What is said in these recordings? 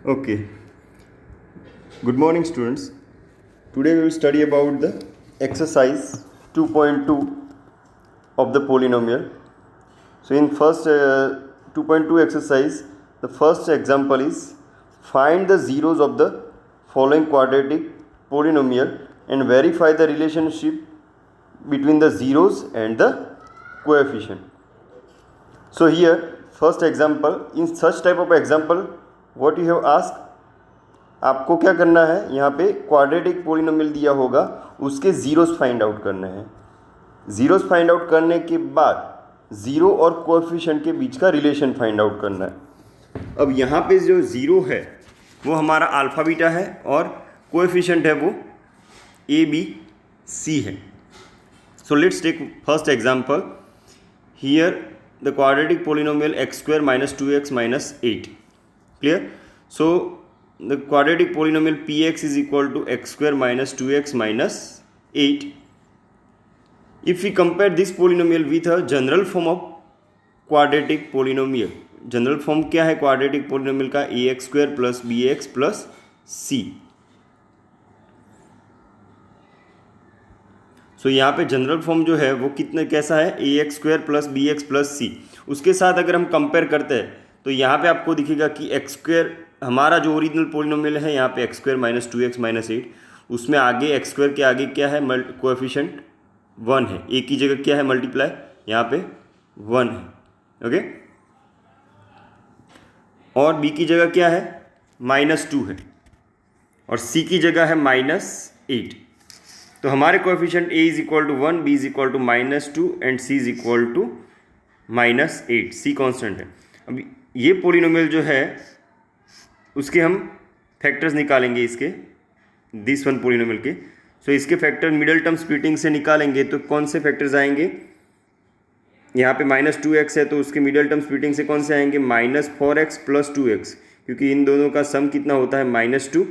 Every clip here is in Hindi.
Okay. Good morning, students. Today we will study about the exercise 2.2 of the polynomial. So in first 2.2 exercise, the first example is find the zeros of the following quadratic polynomial and verify the relationship between the zeros and the coefficient. So here first example, in such type of example, what you have asked, आपको क्या करना है, यहाँ पे क्वाड्रेटिक पोलिनोमियल दिया होगा, उसके ज़ीरोस फाइंड आउट करने हैं. ज़ीरोस फाइंड आउट करने के बाद ज़ीरो और कोएफिशिएंट के बीच का रिलेशन फाइंड आउट करना है. अब यहाँ पे जो ज़ीरो है वो हमारा अल्फ़ा बीटा है और कोएफिशिएंट है वो ए बी सी है. So let's take first example. Here the quadratic polynomial x square minus 2x minus 8. Clear? So the quadratic polynomial px is equal to x square minus 2x minus 8. If we compare this polynomial with a general form of quadratic polynomial, general form क्या है क्वाड्रेटिक पोलिनोमियल का? ax square plus bx plus c. सो यहाँ पे जनरल फॉर्म जो है वो कितना कैसा है? ax square plus bx plus c. उसके साथ अगर हम कंपेयर करते हैं तो यहाँ पे आपको दिखेगा कि x square हमारा जो ओरिजिनल पोलिनोमियल है यहाँ पे x square minus 2x minus 8, उसमें आगे x square के आगे क्या है? कोएफिशिएंट 1 है. a की जगह क्या है? मल्टीप्लाई, यहाँ पे 1 है. ओके. और b की जगह क्या है? -2 है और c की जगह है -8. तो हमारे coefficient a is equal to 1, b is equal to -2 and c is equal to -8. c constant है. अब ये पोलिनोमियल जो है उसके हम फैक्टर्स निकालेंगे इसके, दिस वन पोलिनोमियल के. सो इसके फैक्टर मिडल टर्म स्प्लिटिंग से निकालेंगे तो कौन से फैक्टर्स आएंगे? यहाँ पे -2x है तो उसके मिडल टर्म स्प्लिटिंग से कौन से आएंगे? -4x प्लस 2x, क्योंकि इन दोनों का सम कितना होता है? -2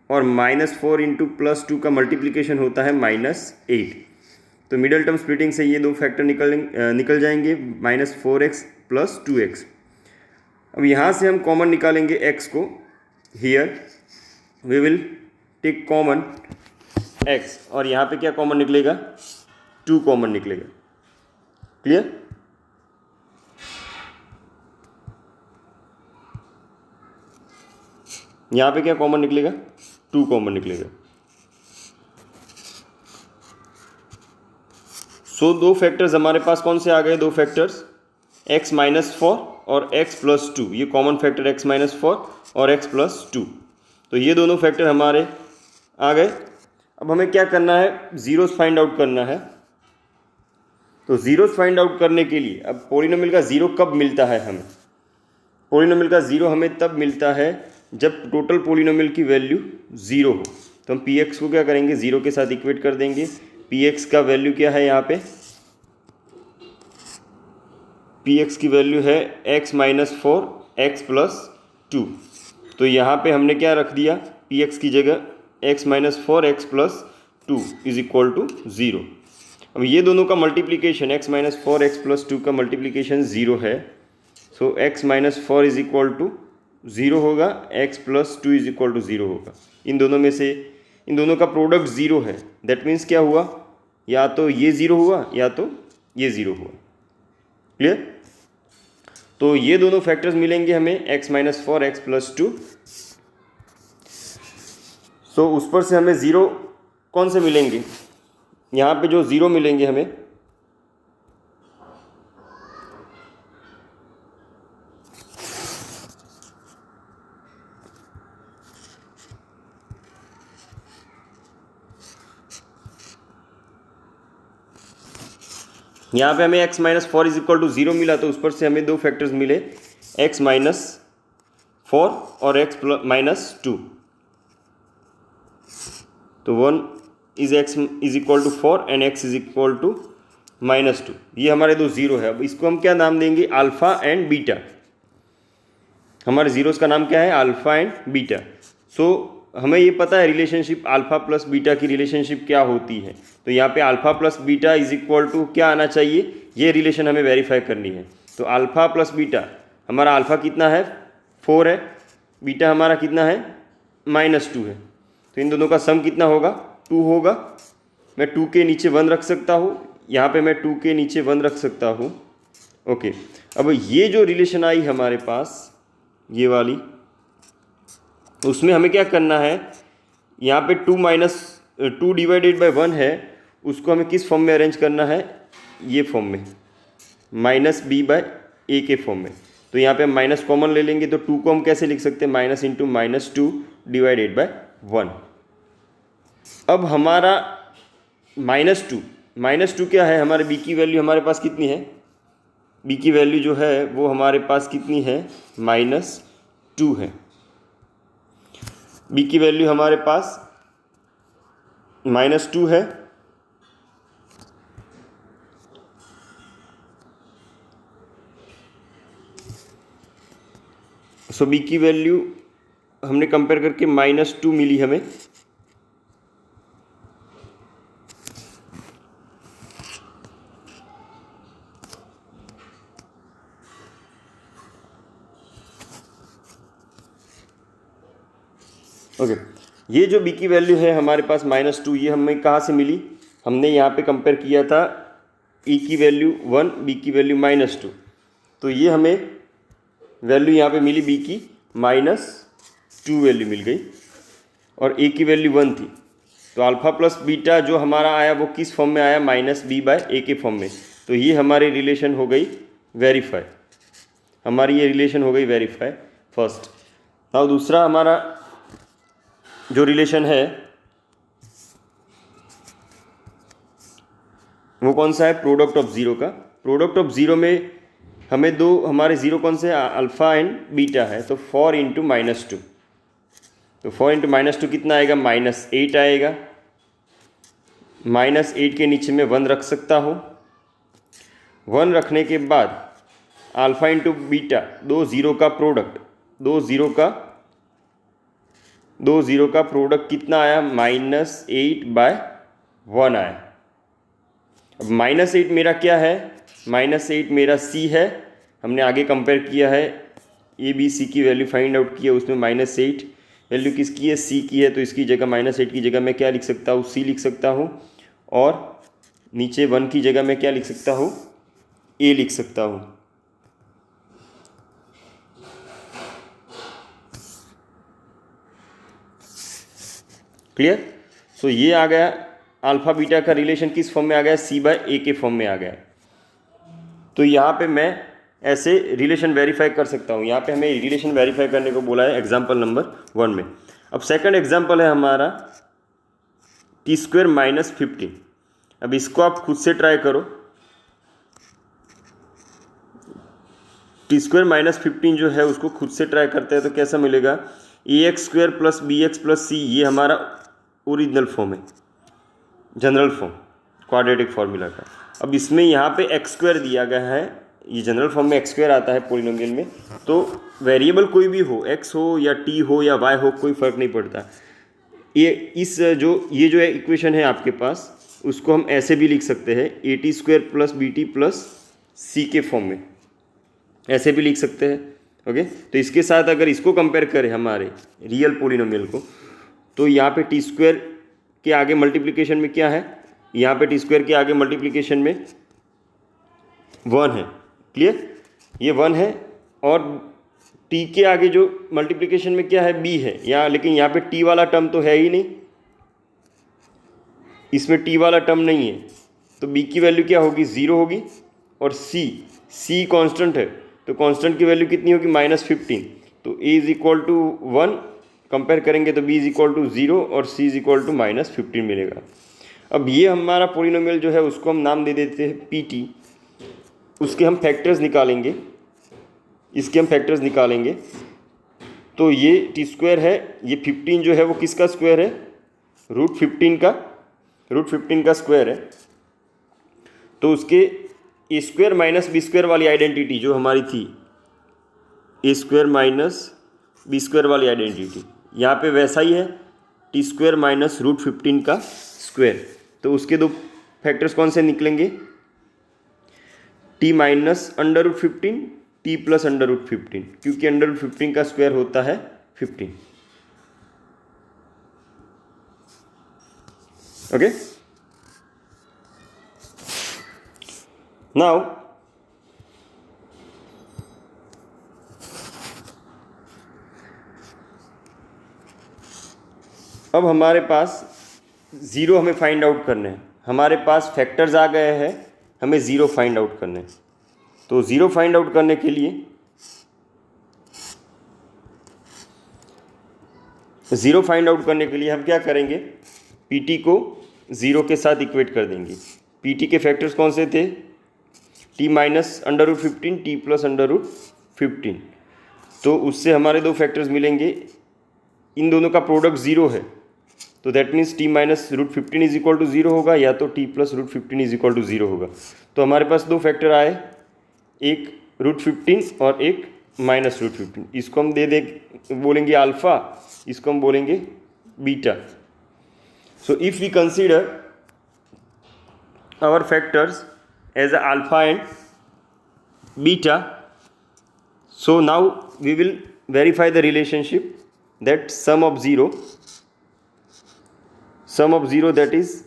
और -4 इंटू +2 का मल्टीप्लिकेशन होता है -8. तो मिडल टर्म स्प्लिटिंग से ये दो फैक्टर निकल जाएंगे, -4x प्लस 2x. अब यहाँ से हम कॉमन निकालेंगे x को. Here we will take common x और यहाँ पे क्या कॉमन निकलेगा? 2 कॉमन निकलेगा. क्लियर? यहाँ पे क्या कॉमन निकलेगा? 2 कॉमन निकलेगा. सो दो फैक्टर्स हमारे पास कौन से आ गए? दो फैक्टर्स x -4 और x + 2. ये कॉमन फैक्टर x -4 और x + 2. तो ये दोनों फैक्टर हमारे आ गए. अब हमें क्या करना है? ज़ीरोस फाइंड आउट करना है. तो ज़ीरोस फाइंड आउट करने के लिए अब पोलिनोमियल का ज़ीरो कब मिलता है हमें? पोलिनोमियल का ज़ीरो हमें तब मिलता है जब टोटल पोलिनोमियल की वैल्यू 0 हो. तो हम px को क्या करेंगे? 0 के साथ इक्वेट कर देंगे. px का वैल्यू क्या है? यहाँ पे px की वैल्यू है x -4 x + 2. तो यहाँ पे हमने क्या रख दिया? px की जगह x -4 x + 2 is equal to 0. अब ये दोनों का मल्टीप्लिकेशन x -4 x + 2 का मल्टीप्लिकेशन 0 है. सो x -4 इज इक्वल टू 0 होगा, x + 2 इज इक्वल टू 0 होगा. इन दोनों में से इन दोनों का प्रोडक्ट 0 है. दैट मीन्स क्या हुआ? या तो ये 0 हुआ या तो ये 0 हुआ. क्लियर? तो ये दोनों फैक्टर्स मिलेंगे हमें x -4 x + 2. सो उस पर से हमें 0 कौन से मिलेंगे? यहाँ पे जो 0 मिलेंगे हमें, यहाँ पे हमें x -4 इज इक्वल टू 0 मिला तो उस पर से हमें दो फैक्टर्स मिले, x -4 और x -2. तो 1 is x is equal to 4 and x is equal to -2. ये हमारे दो 0 है. अब इसको हम क्या नाम देंगे? Alpha and beta. हमारे ज़ीरोस का नाम क्या है? Alpha and beta. सो हमें ये पता है रिलेशनशिप अल्फ़ा प्लस बीटा की रिलेशनशिप क्या होती है. तो यहाँ पे alpha plus beta is equal to क्या आना चाहिए? ये रिलेशन हमें वेरीफाई करनी है. तो अल्फ़ा प्लस बीटा, हमारा अल्फ़ा कितना है? 4 है, बीटा हमारा कितना है, -2 है। तो इन दोनों का सम कितना होगा, 2 होगा। मैं 2 के नीचे 1 रख सकता हूँ, यहाँ पे मैं 2 के नीचे 1 रख सकता हूँ। ओके, अब ये जो रिलेशन आई हमारे पास, ये वाली, उसमें हमें क्या करना है, यहाँ पे 2 डिवाइडेड बाय 1 है, उसको हमें किस फॉर्म में अरेंज करना है, ये फॉर्म में, -b/a के फॉर्म में। तो यहाँ पे हम माइनस कॉमन ले लेंगे, तो 2 को हम कैसे लिख सकते हैं, माइनस इंटू -2 डिवाइडेड बाय 1। अब हमारा -2 क्या है, हमारे b की वैल्यू हमारे पास कितनी है, b की वैल्यू जो है वो हमारे पास कितनी है, -2 है। b की वैल्यू हमारे पास -2 है। सो b की वैल्यू हमने कंपेयर करके -2 मिली हमें। ओके, ये जो b की वैल्यू है हमारे पास -2, ये हमें कहाँ से मिली, हमने यहाँ पे कंपेयर किया था e की वैल्यू 1, b की वैल्यू -2। तो ये हमें वैल्यू यहाँ पे मिली b की -2 वैल्यू मिल गई, और a की वैल्यू 1 थी। तो अल्फ़ा प्लस बीटा जो हमारा आया वो किस फॉर्म में आया, -b/a के फॉर्म में। तो ये हमारी रिलेशन हो गई वेरीफाई, हमारी ये रिलेशन हो गई वेरीफाई फर्स्ट। अब दूसरा हमारा जो रिलेशन है वो कौन सा है, प्रोडक्ट ऑफ ज़ीरो का। प्रोडक्ट ऑफ ज़ीरो में हमें दो हमारे ज़ीरो कौन से, अल्फ़ा एंड बीटा है। तो 4 × -2, तो 4 × -2 कितना आएगा, -8 आएगा। -8 के नीचे मैं 1 रख सकता हूँ। 1 रखने के बाद अल्फ़ा इंटू बीटा, दो ज़ीरो का प्रोडक्ट, दो ज़ीरो का प्रोडक्ट कितना आया, -8/1 आया। अब -8 मेरा क्या है, -8 मेरा c है। हमने आगे कंपेयर किया है, ए बी सी की वैल्यू फाइंड आउट की है, उसमें -8 वैल्यू किसकी है, c की है। तो इसकी जगह -8 की जगह मैं क्या लिख सकता हूँ, c लिख सकता हूँ, और नीचे 1 की जगह मैं क्या लिख सकता हूँ, a लिख सकता हूँ। क्लियर। सो ये आ गया अल्फ़ा बीटा का रिलेशन किस फॉर्म में आ गया, c/a के फॉर्म में आ गया। तो यहाँ पे मैं ऐसे रिलेशन वेरीफाई कर सकता हूँ। यहाँ पे हमें रिलेशन वेरीफाई करने को बोला है एग्जाम्पल नंबर 1 में। अब सेकंड एग्जाम्पल है हमारा t² - 15। अब इसको आप खुद से ट्राई करो। t² - 15 जो है उसको खुद से ट्राई करते हैं तो कैसा मिलेगा, ax² + bx + c, ये हमारा ओरिजिनल फॉर्म है, जनरल फॉर्म क्वाड्रेटिक फार्मूला का। अब इसमें यहाँ पे x² दिया गया है, ये जनरल फॉर्म में x² आता है पोलिनोमियल में। तो वेरिएबल कोई भी हो, x हो या t हो या y हो, कोई फ़र्क नहीं पड़ता। ये जो है इक्वेशन है आपके पास, उसको हम ऐसे भी लिख सकते हैं, at² + bt + c के फॉर्म में, ऐसे भी लिख सकते हैं। ओके, तो इसके साथ अगर इसको कंपेयर करें हमारे रियल पोलिनोमियल को, तो यहाँ पे t² के आगे मल्टीप्लिकेशन में क्या है, यहाँ पे t² के आगे मल्टीप्लिकेशन में 1 है। क्लियर, ये 1 है, और t के आगे जो मल्टीप्लिकेशन में क्या है, b है यहाँ। लेकिन यहाँ पे t वाला टर्म तो है ही नहीं, इसमें t वाला टर्म नहीं है। तो b की वैल्यू क्या होगी, 0 होगी। और c कांस्टेंट है, तो कांस्टेंट की वैल्यू कितनी होगी, -15। तो a = 1 कंपेयर करेंगे तो b = 0 और c = -15 मिलेगा। अब ये हमारा पोलिनोमियल जो है उसको हम नाम दे देते हैं pt। उसके हम फैक्टर्स निकालेंगे, इसके हम फैक्टर्स निकालेंगे। तो ये t² है, ये 15 जो है वो किसका स्क्वायर है, √15 का स्क्वायर है। तो उसके a² - b² वाली आइडेंटिटी जो हमारी थी, a² - b² वाली आइडेंटिटी यहाँ पे वैसा ही है, t² - √15 का स्क्वायर। तो उसके दो फैक्टर्स कौन से निकलेंगे, t - √15, t + √15, क्योंकि √15 का स्क्वायर होता है 15. Okay. Now अब हमारे पास ज़ीरो हमें फाइंड आउट करने हैं। हमारे पास फैक्टर्स आ गए हैं, हमें ज़ीरो फाइंड आउट करने हैं। तो ज़ीरो फाइंड आउट करने के लिए हम क्या करेंगे, पीटी को ज़ीरो के साथ इक्वेट कर देंगे। पीटी के फैक्टर्स कौन से थे, t minus under root 15, t plus under root 15। तो उससे हमारे दो फैक्टर्स मिलेंगे, इन दोनों का प्रोडक्ट ज़ीरो है, तो that means t minus root 15 is equal to zero होगा, या तो t plus root 15 is equal to zero होगा। तो हमारे पास दो फैक्टर आए, एक रूट 15 और एक माइनस रूट 15। इसको हम बोलेंगे अल्फ़ा, इसको हम बोलेंगे beta. So if we consider our factors as alpha and beta, so now we will verify the relationship that sum of 0 that is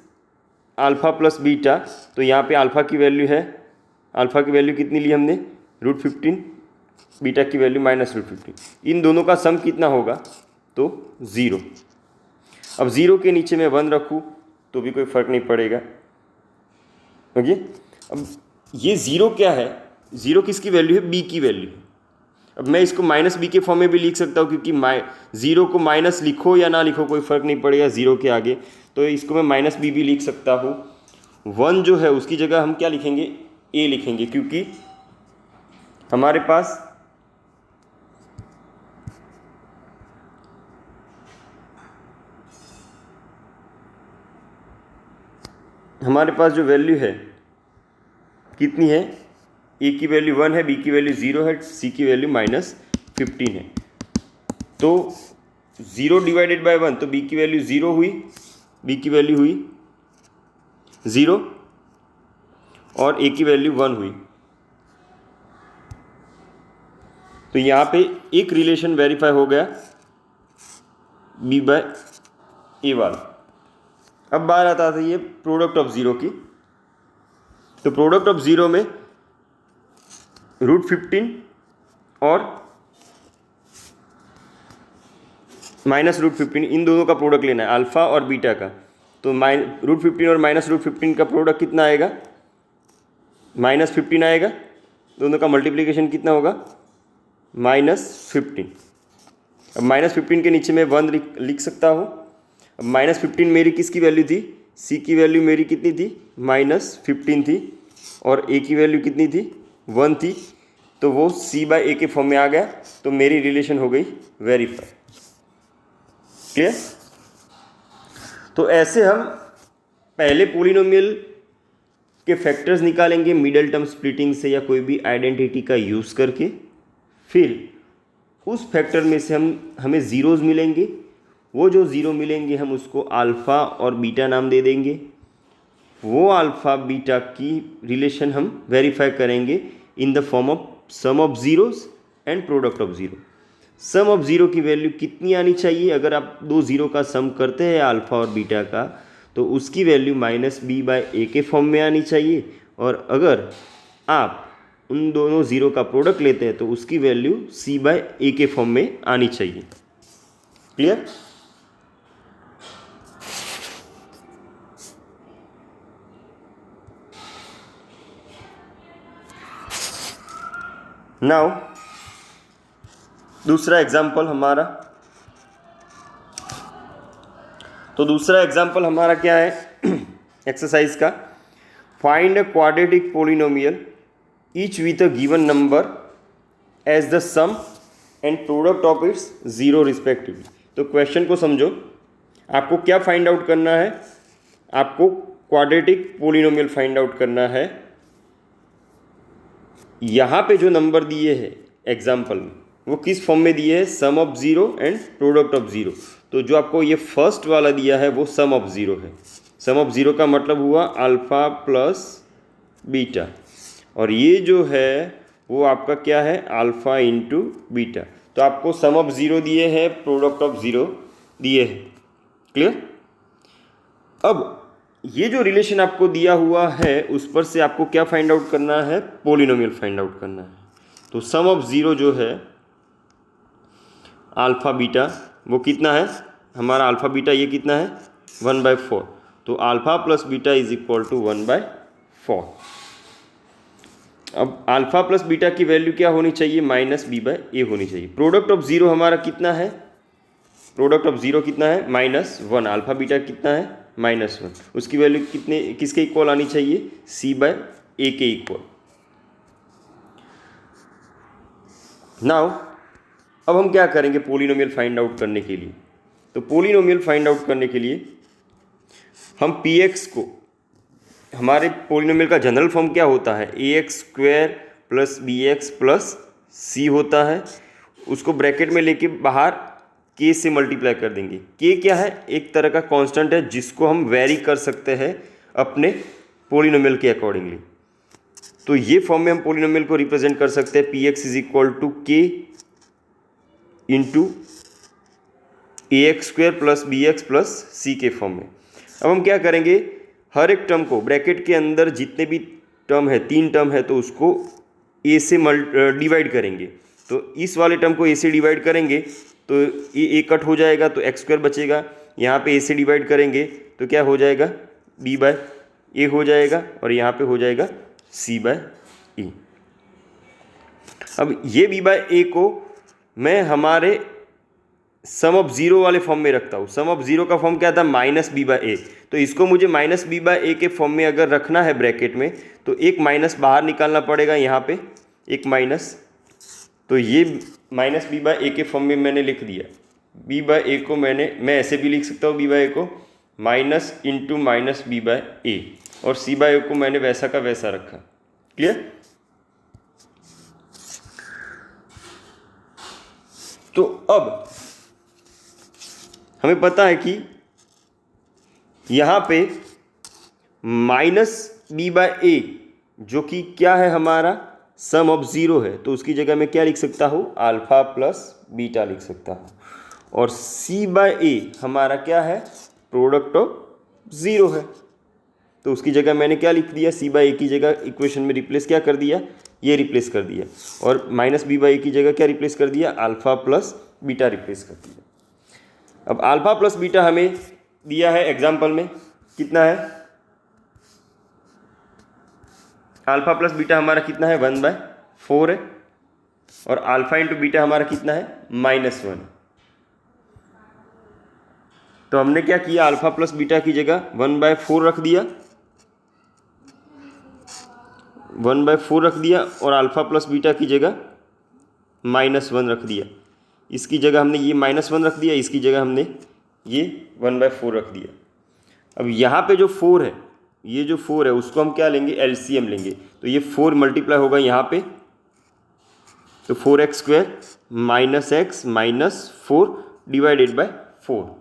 alpha plus beta. तो यहाँ पे अल्फ़ा की वैल्यू है, अल्फ़ा की वैल्यू कितनी ली हमने, रूट 15, बीटा की वैल्यू माइनस रूट 15। इन दोनों का सम कितना होगा, तो 0। अब 0 के नीचे मैं 1 रखूँ तो भी कोई फ़र्क नहीं पड़ेगा। ओके, अब ये 0 क्या है, 0 किसकी वैल्यू है, बी की वैल्यू है। अब मैं इसको माइनस बी के फॉर्म में भी लिख सकता हूँ, क्योंकि 0 को माइनस लिखो या ना लिखो कोई फ़र्क नहीं पड़ेगा 0 के आगे, तो इसको मैं माइनस बी भी लिख सकता हूँ। 1 जो है उसकी जगह हम क्या लिखेंगे, ए लिखेंगे, क्योंकि हमारे पास जो वैल्यू है कितनी है, ए की वैल्यू 1 है, बी की वैल्यू 0 है, सी की वैल्यू माइनस 15 है। तो 0 डिवाइडेड बाय 1, तो बी की वैल्यू 0 हुई, बी की वैल्यू हुई 0 और ए की वैल्यू 1 हुई। तो यहाँ पे एक रिलेशन वेरीफाई हो गया, बी बाय ए वाला। अब बात आता था ये प्रोडक्ट ऑफ 0 की। तो प्रोडक्ट ऑफ 0 में रूट 15 और माइनस रूट 15, इन दोनों का प्रोडक्ट लेना है, अल्फ़ा और बीटा का। तो रूट 15 और माइनस रूट 15 का प्रोडक्ट कितना आएगा, माइनस 15 आएगा। दोनों का मल्टीप्लिकेशन कितना होगा, माइनस 15। अब माइनस 15 के नीचे मैं 1 लिख सकता हूँ। अब माइनस 15 मेरी किसकी वैल्यू थी, सी की वैल्यू मेरी कितनी थी, माइनस 15 थी, और ए की वैल्यू कितनी थी, 1 थी। तो वो सी बाय ए के फॉर्म में आ गया, तो मेरी रिलेशन हो गई वेरीफाई। क्लियर। तो ऐसे हम पहले पोलिनोमियल के फैक्टर्स निकालेंगे मिडल टर्म स्प्लिटिंग से या कोई भी आइडेंटिटी का यूज़ करके। फिर उस फैक्टर में से हमें ज़ीरोज़ मिलेंगे, वो जो ज़ीरो मिलेंगे हम उसको अल्फ़ा और बीटा नाम दे देंगे। वो अल्फ़ा बीटा की रिलेशन हम वेरीफाई करेंगे in the form of sum of zeros and product of zero. Sum of zero की वैल्यू कितनी आनी चाहिए, अगर आप दो ज़ीरो का सम करते हैं अल्फ़ा और बीटा का, तो उसकी वैल्यू माइनस बी बाय ए के फॉर्म में आनी चाहिए। और अगर आप उन दोनों ज़ीरो का प्रोडक्ट लेते हैं तो उसकी वैल्यू सी बाय ए के फॉर्म में आनी चाहिए। क्लियर। नाउ दूसरा एग्जाम्पल हमारा, तो दूसरा एग्जाम्पल हमारा क्या है एक्सरसाइज का, find a quadratic polynomial each with a given number as the sum and product of its zero respectively. तो क्वेश्चन को समझो, आपको क्या फाइंड आउट करना है, आपको क्वाड्रेटिक पोलिनोमियल फाइंड आउट करना है। यहाँ पे जो नंबर दिए हैं एग्जाम्पल में वो किस फॉर्म में दिए हैं, sum of zero and product of zero. तो जो आपको ये फर्स्ट वाला दिया है वो सम ऑफ ज़ीरो है। सम ऑफ ज़ीरो का मतलब हुआ अल्फ़ा प्लस बीटा, और ये जो है वो आपका क्या है, अल्फ़ा इंटू बीटा। तो आपको सम ऑफ ज़ीरो दिए हैं, प्रोडक्ट ऑफ ज़ीरो दिए हैं। क्लियर? अब ये जो रिलेशन आपको दिया हुआ है उस पर से आपको क्या फाइंड आउट करना है? पोलिनोमियल फाइंड आउट करना है। तो सम ऑफ ज़ीरो जो है अल्फ़ा बीटा, वो कितना है हमारा? अल्फ़ा बीटा ये कितना है? 1/4। तो alpha plus beta is equal to 1/4। अब अल्फ़ा प्लस बीटा की वैल्यू क्या होनी चाहिए? -b/a होनी चाहिए। प्रोडक्ट ऑफ ज़ीरो हमारा कितना है? प्रोडक्ट ऑफ ज़ीरो कितना है? -1। अल्फ़ा बीटा कितना है? -1। उसकी वैल्यू कितने किसके इक्वल आनी चाहिए? c/a के इक्वल। नाउ अब हम क्या करेंगे पोलिनोमियल फाइंड आउट करने के लिए? तो पोलिनोमियल फाइंड आउट करने के लिए हम px को, हमारे पोलिनोमियल का जनरल फॉर्म क्या होता है? ax² + bx + c होता है। उसको ब्रैकेट में लेके बाहर k से मल्टीप्लाई कर देंगे। k क्या है? एक तरह का कांस्टेंट है जिसको हम वेरी कर सकते हैं अपने पोलिनोमियल के अकॉर्डिंगली। तो ये फॉर्म में हम पोलिनोमियल को रिप्रेजेंट कर सकते हैं px = k into ax² + bx + c के फॉर्म में। अब हम क्या करेंगे? हर एक टर्म को ब्रैकेट के अंदर जितने भी टर्म है, 3 टर्म है, तो उसको a से डिवाइड करेंगे। तो इस वाले टर्म को a से डिवाइड करेंगे तो ये a कट हो जाएगा तो x² बचेगा। यहाँ पे a से डिवाइड करेंगे तो क्या हो जाएगा? b/a हो जाएगा और यहाँ पे हो जाएगा c/e। अब ये b/a को मैं हमारे सम ऑफ ज़ीरो वाले फॉर्म में रखता हूँ। सम ऑफ ज़ीरो का फॉर्म क्या था? -b/a। तो इसको मुझे -b/a के फॉर्म में अगर रखना है ब्रैकेट में, तो एक माइनस बाहर निकालना पड़ेगा। यहाँ पे एक माइनस, तो ये -b/a के फॉर्म में मैंने लिख दिया। b/a को मैं ऐसे भी लिख सकता हूँ, b/a को माइनस इंटू -b/a, और c/a को मैंने वैसा का वैसा रखा। क्लियर? तो अब हमें पता है कि यहाँ पे -b/a जो कि क्या है? हमारा सम ऑफ ज़ीरो है। तो उसकी जगह मैं क्या लिख सकता हूँ? अल्फ़ा प्लस बीटा लिख सकता हूँ। और c/a हमारा क्या है? प्रोडक्ट ऑफ ज़ीरो है। तो उसकी जगह मैंने क्या लिख दिया? c/a की जगह इक्वेशन में रिप्लेस क्या कर दिया? ये रिप्लेस कर दिया। और -b/a की जगह क्या रिप्लेस कर दिया? अल्फ़ा प्लस बीटा रिप्लेस कर दिया। अब अल्फ़ा प्लस बीटा हमें दिया है एग्जाम्पल में, कितना है? अल्फ़ा प्लस बीटा हमारा कितना है? 1/4 है। और अल्फ़ा इंटू बीटा हमारा कितना है? -1। तो हमने क्या किया? अल्फ़ा प्लस बीटा की जगह 1/4 रख दिया, 1/4 रख दिया, और अल्फ़ा प्लस बीटा की जगह -1 रख दिया। इसकी जगह हमने ये -1 रख दिया, इसकी जगह हमने ये 1/4 रख दिया। अब यहाँ पे जो 4 है, ये जो 4 है उसको हम क्या लेंगे? LCM लेंगे। तो ये 4 मल्टीप्लाई होगा यहाँ पे, तो 4x² - x - 4 / 4।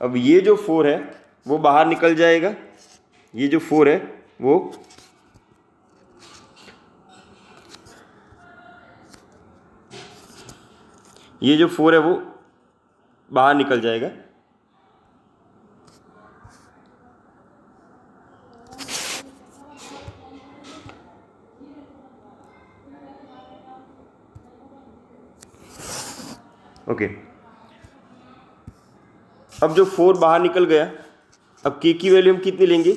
अब ये जो 4 है वो बाहर निकल जाएगा। ये जो 4 है वो बाहर निकल जाएगा। ओके, अब जो 4 बाहर निकल गया, अब k की वैल्यू हम कितनी लेंगे?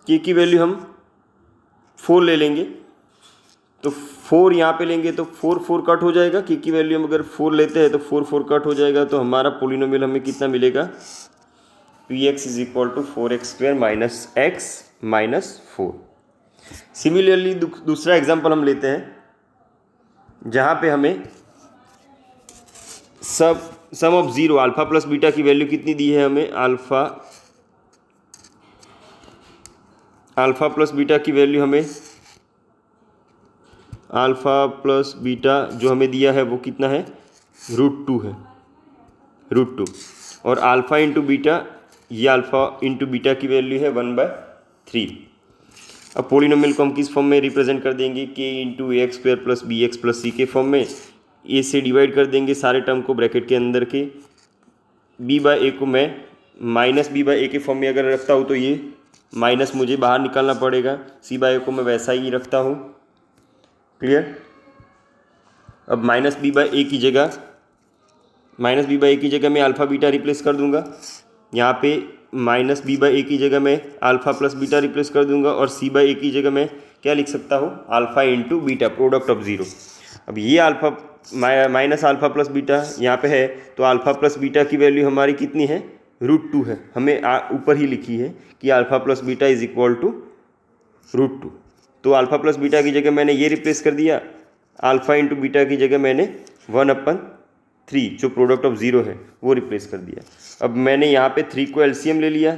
k की वैल्यू हम 4 ले लेंगे। तो 4 यहाँ पे लेंगे तो 4 कट हो जाएगा। k की वैल्यू हम अगर 4 लेते हैं तो 4 कट हो जाएगा। तो हमारा पोलिनोमियल हमें कितना मिलेगा? px = 4x² - x - 4। सिमिलरली दूसरा एग्जांपल हम लेते हैं जहाँ पे हमें sum of zero alpha plus beta की वैल्यू कितनी दी है? हमें अल्फ़ा प्लस बीटा की वैल्यू हमें अल्फ़ा प्लस बीटा जो हमें दिया है वो कितना है? √2 है, √2। और अल्फ़ा इंटू बीटा, ये अल्फ़ा इंटू बीटा की वैल्यू है 1/3। अब पोलिनोमियल को हम किस फॉर्म में रिप्रेजेंट कर देंगे? k × ax² + bx + c के फॉर्म में। ए से डिवाइड कर देंगे सारे टर्म को ब्रैकेट के अंदर के। बी बाय ए को मैं माइनस बी बाय ए के फॉर्म में अगर रखता हूँ तो ये माइनस मुझे बाहर निकालना पड़ेगा। सी बाय ए को मैं वैसा ही रखता हूँ। क्लियर। अब माइनस बी बाय ए की जगह मैं अल्फ़ा बीटा रिप्लेस कर दूंगा। यहाँ पे माइनस बी बाय ए की जगह मैं अल्फ़ा प्लस बीटा रिप्लेस कर दूंगा और सी बाय ए की जगह मैं क्या लिख सकता हूँ, alpha into beta, product of zero. अब ये alpha minus alpha plus beta यहाँ पे है, तो अल्फ़ा प्लस बीटा की वैल्यू हमारी कितनी है, √2 है। हमें ऊपर ही लिखी है कि alpha plus beta is equal to √2। तो अल्फ़ा प्लस बीटा की जगह मैंने ये रिप्लेस कर दिया, अल्फ़ा इंटू बीटा की जगह मैंने 1/3 जो प्रोडक्ट ऑफ ज़ीरो है वो रिप्लेस कर दिया। अब मैंने यहाँ पे 3 को एलसीएम ले लिया,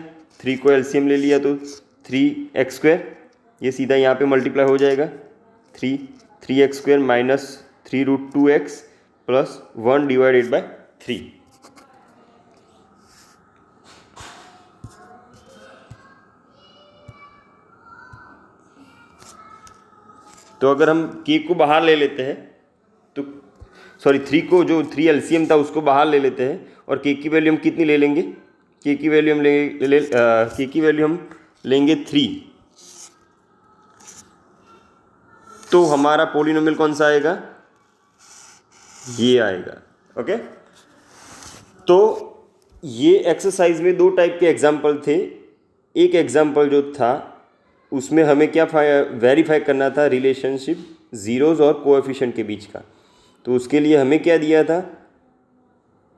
तो 3x², ये सीधा यहाँ पे मल्टीप्लाई हो जाएगा। 3x² minus 3√2x plus 1 divided by 3। तो अगर हम k को बाहर ले लेते हैं तो 3 को, जो 3 एलसीएम था उसको बाहर ले लेते हैं और k की वैल्यू हम कितनी ले लेंगे, k की वैल्यू हम लेंगे 3। तो हमारा पोलिनोमियल कौन सा आएगा, ये आएगा। ओके। तो ये एक्सरसाइज में 2 टाइप के एग्जाम्पल थे। एक एग्जाम्पल जो था उसमें हमें क्या वेरीफाई करना था, रिलेशनशिप ज़ीरोज़ और कोएफिशिएंट के बीच का। तो उसके लिए हमें क्या दिया था,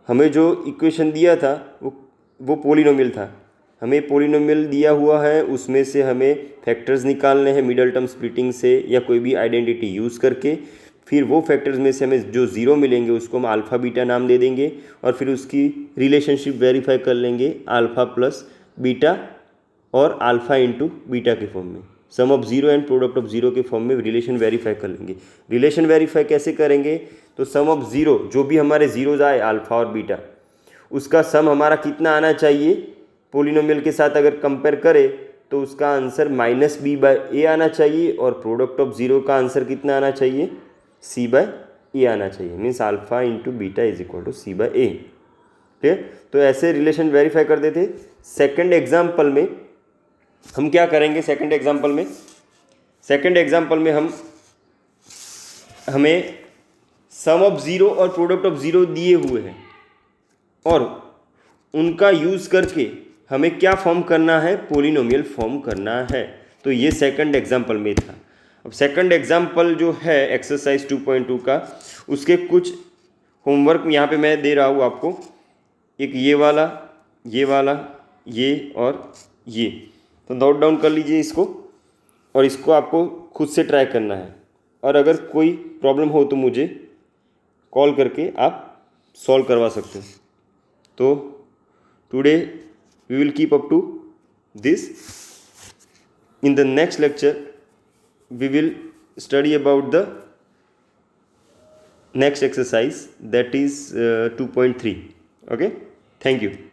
हमें जो इक्वेशन दिया था वो पोलिनोमियल था। हमें पोलिनोमियल दिया हुआ है, उसमें से हमें फैक्टर्स निकालने हैं मिडल टर्म स्प्लिटिंग से या कोई भी आइडेंटिटी यूज़ करके। फिर वो फैक्टर्स में से हमें जो ज़ीरो मिलेंगे उसको हम अल्फ़ा बीटा नाम दे देंगे और फिर उसकी रिलेशनशिप वेरीफाई कर लेंगे अल्फ़ा प्लस बीटा और अल्फ़ा इंटू बीटा के फॉर्म में, sum of zero and product of zero के फॉर्म में रिलेशन वेरीफाई कर लेंगे। रिलेशन वेरीफाई कैसे करेंगे, तो सम ऑफ ज़ीरो, जो भी हमारे ज़ीरोज़ आए अल्फ़ा और बीटा, उसका सम हमारा कितना आना चाहिए, पोलिनोमियल के साथ अगर कंपेयर करें तो उसका answer minus B by A आना चाहिए और प्रोडक्ट ऑफ ज़ीरो का आंसर कितना आना चाहिए, सी बाय ए आना चाहिए। Means alpha into beta is equal to C by A. ठीक है। तो ऐसे रिलेशन वेरीफाई कर देते। सेकेंड एग्जाम्पल में हम क्या करेंगे, सेकेंड एग्जाम्पल में हमें सम ऑफ ज़ीरो और प्रोडक्ट ऑफ ज़ीरो दिए हुए हैं और उनका यूज़ करके हमें क्या फॉर्म करना है, पोलिनोमियल फॉर्म करना है। तो ये सेकंड एग्जाम्पल में था। अब सेकंड एग्जाम्पल जो है एक्सरसाइज 2.2 का, उसके कुछ होमवर्क यहाँ पे मैं दे रहा हूँ आपको। एक ये वाला ये और ये, तो नोट डाउन कर लीजिए इसको और इसको आपको खुद से ट्राई करना है। और अगर कोई प्रॉब्लम हो तो मुझे कॉल करके आप सॉल्व करवा सकते हो। तो today we will keep up to this. In the next lecture we will study about the next exercise, that is 2.3. okay, thank you.